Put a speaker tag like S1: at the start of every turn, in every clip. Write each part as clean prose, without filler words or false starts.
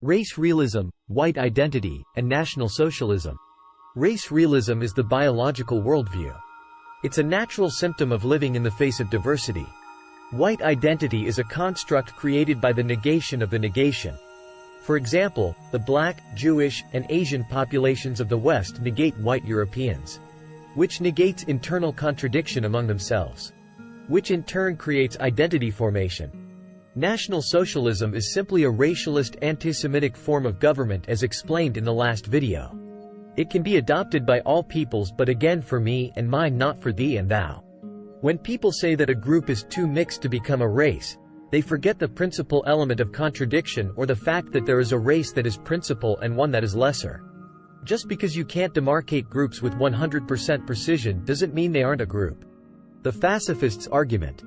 S1: Race realism, white identity, and National Socialism. Race realism is the biological worldview. It's a natural symptom of living in the face of diversity. White identity is a construct created by the negation of the negation. For example, the Black, Jewish, and Asian populations of the West negate white Europeans, which negates internal contradiction among themselves, which in turn creates identity formation. National Socialism is simply a racialist anti-Semitic form of government as explained in the last video. It can be adopted by all peoples, but again for me and mine, not for thee and thou. When people say that a group is too mixed to become a race, they forget the principal element of contradiction, or the fact that there is a race that is principal and one that is lesser. Just because you can't demarcate groups with 100% precision doesn't mean they aren't a group. The Fascifist's argument.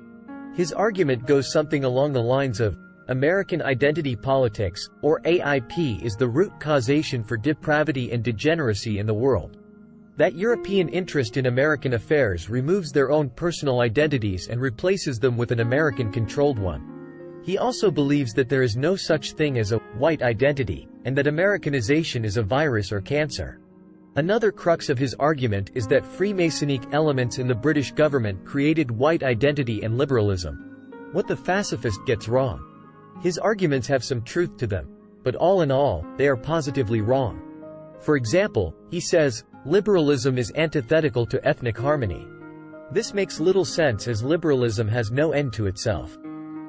S1: His argument goes something along the lines of, American identity politics, or AIP, is the root causation for depravity and degeneracy in the world. That European interest in American affairs removes their own personal identities and replaces them with an American-controlled one. He also believes that there is no such thing as a white identity, and that Americanization is a virus or cancer. Another crux of his argument is that Freemasonic elements in the British government created white identity and liberalism. What the Fascifist gets wrong. His arguments have some truth to them, but all in all, they are positively wrong. For example, he says, liberalism is antithetical to ethnic harmony. This makes little sense, as liberalism has no end to itself.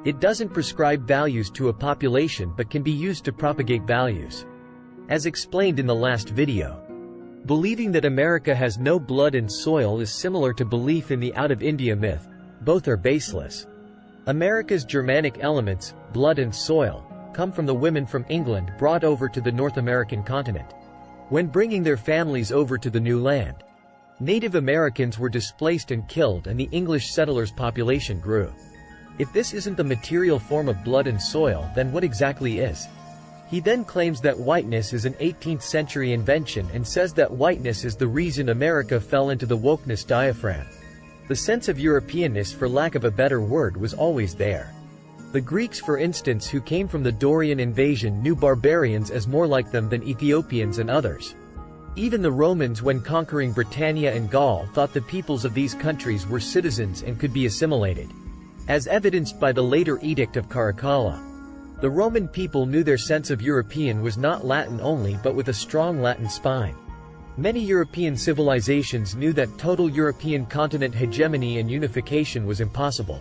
S1: It doesn't prescribe values to a population but can be used to propagate values. As explained in the last video, believing that America has no blood and soil is similar to belief in the Out of India myth. Both are baseless. America's Germanic elements, blood and soil, come from the women from England brought over to the North American continent when bringing their families over to the new land. Native Americans were displaced and killed, and the English settlers' population grew. If this isn't the material form of blood and soil, then what exactly is? He then claims that whiteness is an 18th century invention and says that whiteness is the reason America fell into the wokeness diaphragm. The sense of Europeanness, for lack of a better word, was always there. The Greeks, for instance, who came from the Dorian invasion, knew barbarians as more like them than Ethiopians and others. Even the Romans, when conquering Britannia and Gaul, thought the peoples of these countries were citizens and could be assimilated, as evidenced by the later Edict of Caracalla. The Roman people knew their sense of European was not Latin only, but with a strong Latin spine. Many European civilizations knew that total European continent hegemony and unification was impossible.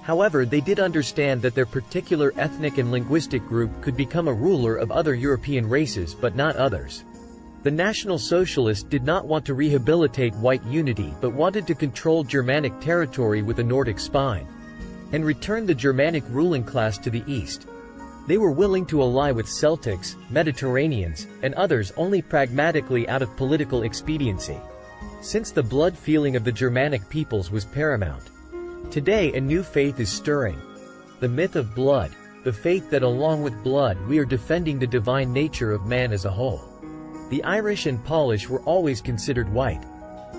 S1: However, they did understand that their particular ethnic and linguistic group could become a ruler of other European races, but not others. The National Socialists did not want to rehabilitate white unity, but wanted to control Germanic territory with a Nordic spine, and return the Germanic ruling class to the east. They were willing to ally with Celtics, Mediterraneans, and others only pragmatically out of political expediency, since the blood feeling of the Germanic peoples was paramount. Today a new faith is stirring. The myth of blood, the faith that along with blood we are defending the divine nature of man as a whole. The Irish and Polish were always considered white,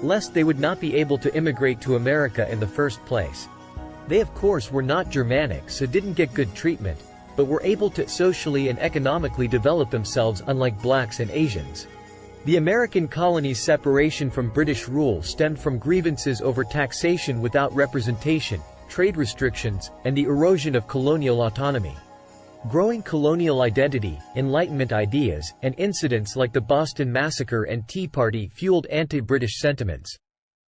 S1: lest they would not be able to immigrate to America in the first place. They of course were not Germanic, so didn't get good treatment, but were able to socially and economically develop themselves, unlike blacks and Asians. The American colonies' separation from British rule stemmed from grievances over taxation without representation, trade restrictions, and the erosion of colonial autonomy. Growing colonial identity, Enlightenment ideas, and incidents like the Boston Massacre and Tea Party fueled anti-British sentiments.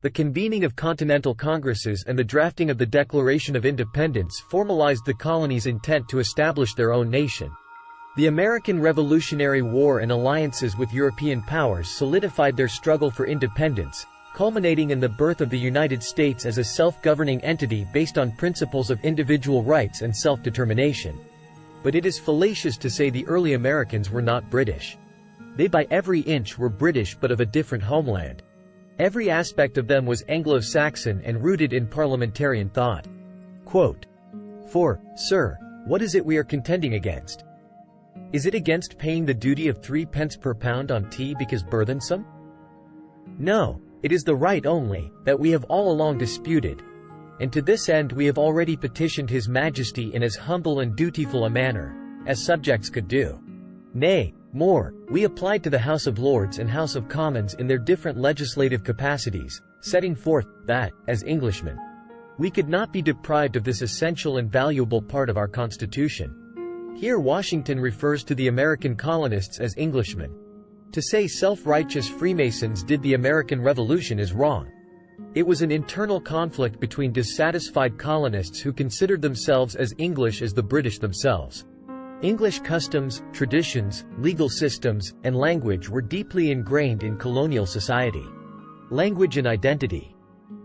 S1: The convening of continental congresses and the drafting of the Declaration of Independence formalized the colonies' intent to establish their own nation. The American Revolutionary War and alliances with European powers solidified their struggle for independence, culminating in the birth of the United States as a self-governing entity based on principles of individual rights and self-determination. But it is fallacious to say the early Americans were not British. They by every inch were British, but of a different homeland. Every aspect of them was Anglo-Saxon and rooted in parliamentarian thought. Quote, "For, sir, what is it we are contending against? Is it against paying the duty of 3 pence per pound on tea because burthensome? No, it is the right only, that we have all along disputed, and to this end we have already petitioned His Majesty in as humble and dutiful a manner as subjects could do. Nay, more, we applied to the House of Lords and House of Commons in their different legislative capacities, setting forth, that, as Englishmen, we could not be deprived of this essential and valuable part of our Constitution. Here Washington refers to the American colonists as Englishmen. To say self-righteous Freemasons did the American Revolution is wrong. It was an internal conflict between dissatisfied colonists who considered themselves as English as the British themselves. English customs, traditions, legal systems, and language were deeply ingrained in colonial society. Language and identity.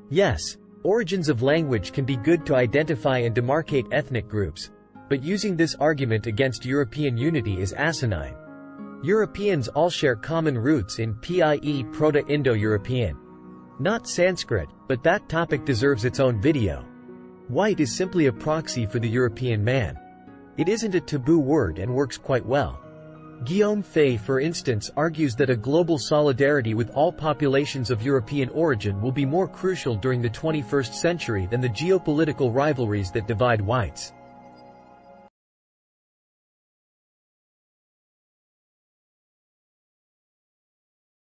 S1: Yes, origins of language can be good to identify and demarcate ethnic groups, but using this argument against European unity is asinine. Europeans all share common roots in PIE Proto-Indo-European. Not Sanskrit, but that topic deserves its own video. White is simply a proxy for the European man. It isn't a taboo word and works quite well. Guillaume Fay, for instance, argues that a global solidarity with all populations of European origin will be more crucial during the 21st century than the geopolitical rivalries that divide whites.